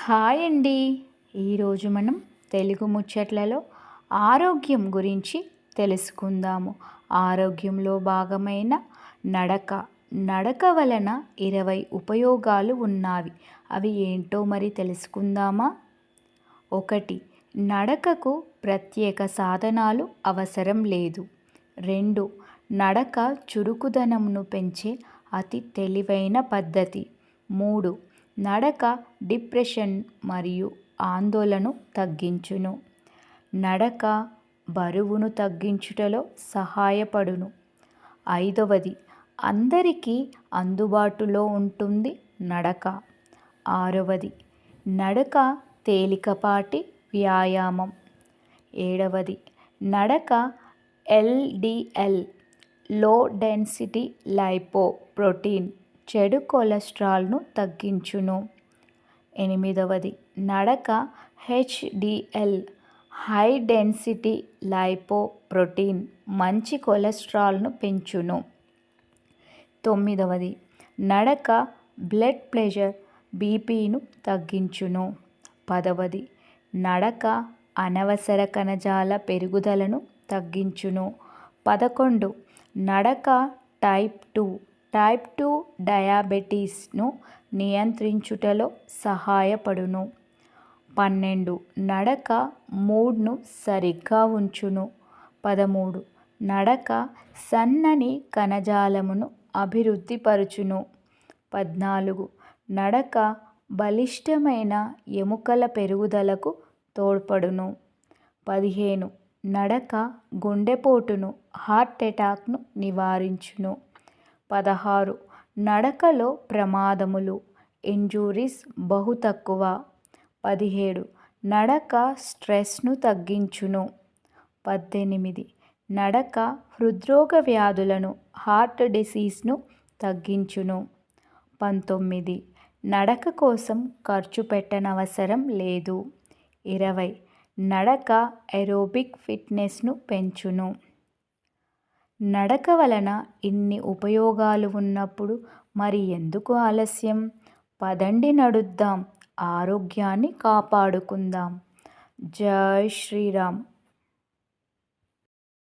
Hi అండి. ఈరోజు మనం తెలుగు ముచ్చట్లలో ఆరోగ్యం గురించి తెలుసుకుందాము. ఆరోగ్యంలో భాగమైన నడక. నడక వలన 20 ఉపయోగాలు ఉన్నవి. అవి ఏంటో మరి తెలుసుకుందామా? 1. నడకకు ప్రత్యేక సాధనాలు అవసరం లేదు. 2. నడక చురుకుదనంను పెంచే అతి తెలివైన పద్ధతి. 3. నడక డిప్రెషన్ మరియు ఆందోళనను తగ్గించును. నడక బరువును తగ్గించుటలో సహాయపడును. 5. అందరికీ అందుబాటులో ఉంటుంది నడక. 6. నడక తేలికపాటి వ్యాయామం. 7. నడక LDL low density lipo protein చెడు కొలెస్ట్రాల్ను తగ్గించును. 8. నడక HDL high density lipo protein మంచి కొలెస్ట్రాల్ను పెంచును. 9. నడక బ్లడ్ ప్రెషర్ బీపీను తగ్గించును. 10. నడక అనవసర కణజాల పెరుగుదలను తగ్గించును. 11. నడక టైప్ 2 డయాబెటీస్ను నియంత్రించుటలో సహాయపడును. 12. నడక మూడ్ను సరిగ్గా ఉంచును. 13. నడక సన్నని కణజాలమును అభివృద్ధిపరచును. 14. నడక బలిష్టమైన ఎముకల పెరుగుదలకు తోడ్పడును. 15. నడక గుండెపోటును హార్ట్ అటాక్ను నివారించును. 16. నడకలో ప్రమాదములు ఇంజురీస్ బహు తక్కువ. 17. నడక స్ట్రెస్ను తగ్గించును. 18. నడక హృద్రోగ వ్యాధులను హార్ట్ డిసీజ్ను తగ్గించును. 19. నడక కోసం ఖర్చు పెట్టనవసరం లేదు. 20. నడక ఏరోబిక్ ఫిట్నెస్ను పెంచును. నడక వలన ఇన్ని ఉపయోగాలు ఉన్నప్పుడు మరి ఎందుకు ఆలస్యం? పదండి నడుద్దాం, ఆరోగ్యాన్ని కాపాడుకుందాం. జై శ్రీరామ్.